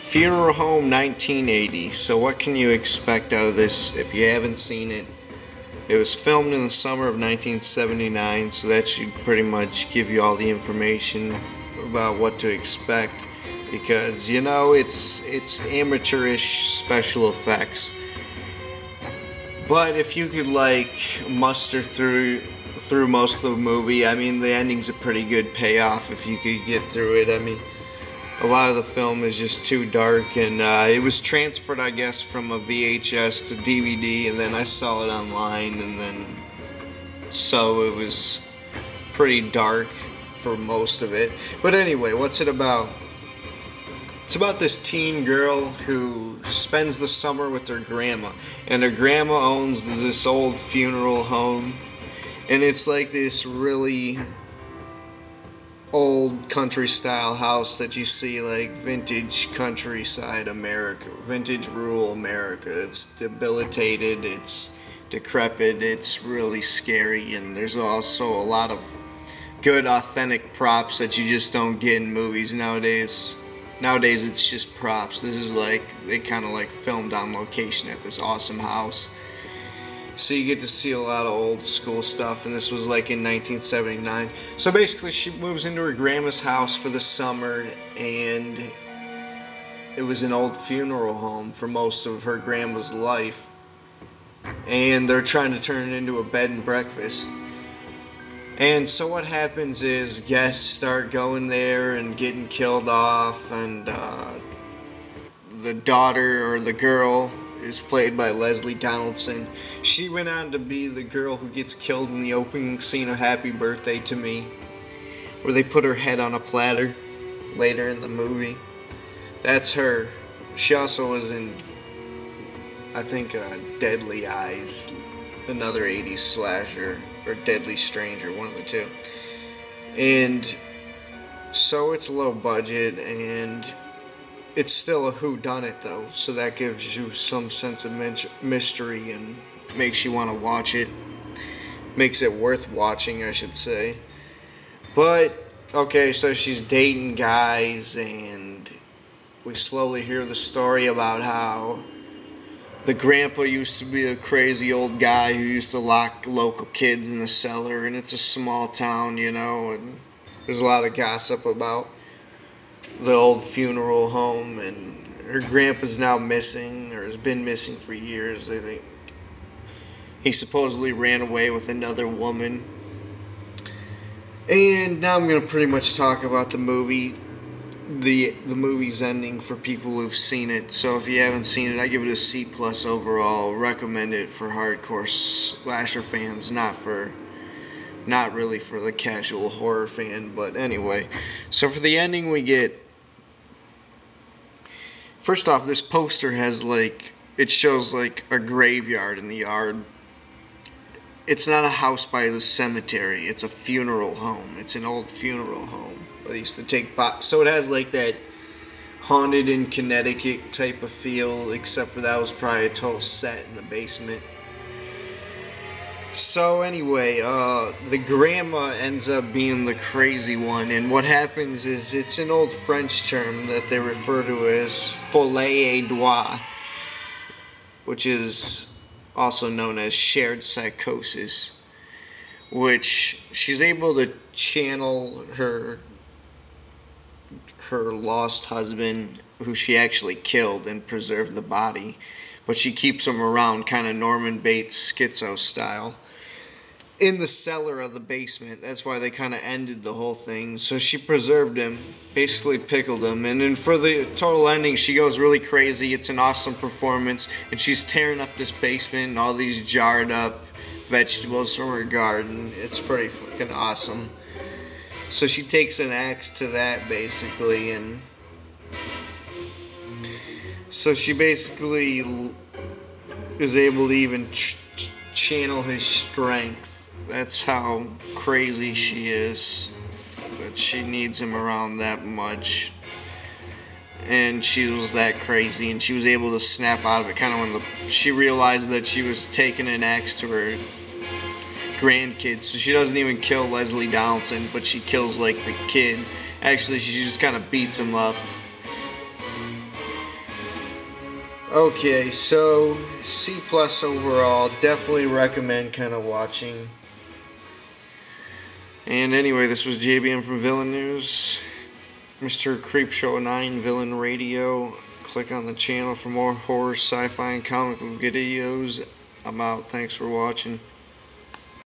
Funeral Home 1980. So what can you expect out of this if you haven't seen it? It was filmed in the summer of 1979, so that should pretty much give you all the information about what to expect, because you know it's amateurish special effects. But if you could like muster through most of the movie, I mean the ending's a pretty good payoff if you could get through it. I mean, a lot of the film is just too dark, and it was transferred, I guess, from a VHS to DVD, and then I saw it online, and then so it was pretty dark for most of it. But anyway, what's it about? It's about this teen girl who spends the summer with her grandma, and her grandma owns this old funeral home, and it's like this really old country style house that you see like vintage countryside America, vintage rural America. It's debilitated, it's decrepit, it's really scary, and there's also a lot of good authentic props that you just don't get in movies nowadays. Nowadays it's just props. This is like they kind of like filmed on location at this awesome house. So you get to see a lot of old school stuff, and this was like in 1979. So basically she moves into her grandma's house for the summer, and it was an old funeral home for most of her grandma's life. And they're trying to turn it into a bed and breakfast. And so what happens is guests start going there and getting killed off, and the daughter or the girl is played by Lesleh Donadlson. She went on to be the girl who gets killed in the opening scene of Happy Birthday to Me, where they put her head on a platter later in the movie. That's her. She also was in, I think, Deadly Eyes, another 80s slasher, or Deadly Stranger, one of the two. And so it's low budget, and it's still a whodunit though, so that gives you some sense of mystery and makes you want to watch it. Makes it worth watching, I should say. But, okay, so she's dating guys, and we slowly hear the story about how the grandpa used to be a crazy old guy who used to lock local kids in the cellar, and it's a small town, you know, and there's a lot of gossip about the old funeral home, and her grandpa's now missing, or has been missing for years. They think he supposedly ran away with another woman. And now I'm going to pretty much talk about the movie, the movie's ending for people who've seen it. So if you haven't seen it, I give it a C+ overall. Recommend it for hardcore slasher fans, not really for the casual horror fan. But anyway, so for the ending we get, first off, this poster has like, it shows like a graveyard in the yard. It's not a house by the cemetery, it's a funeral home. It's an old funeral home. They used to take so it has like that haunted in Connecticut type of feel, except for that was probably a total set in the basement. So anyway, the grandma ends up being the crazy one, and what happens is it's an old French term that they refer to as folie à deux, which is also known as shared psychosis, which she's able to channel her lost husband, who she actually killed, and preserve the body, but she keeps him around kind of Norman Bates schizo style in the cellar of the basement. That's why they kind of ended the whole thing. So she preserved him, basically pickled him, and then for the total ending she goes really crazy. It's an awesome performance, and she's tearing up this basement and all these jarred up vegetables from her garden. It's pretty fucking awesome. So she takes an axe to that, basically, and so she basically is able to even channel his strength. That's how crazy she is, that she needs him around that much. And she was that crazy, and she was able to snap out of it kind of when she realized that she was taking an axe to her grandkids. So she doesn't even kill Lesleh Donaldson, but she kills like the kid. Actually, she just kind of beats him up. Okay, so C plus overall. Definitely recommend kind of watching. And anyway, this was JBM from Villain News, Mr. Creepshow 9 Villain Radio. Click on the channel for more horror, sci-fi, and comic book videos. I'm out. Thanks for watching.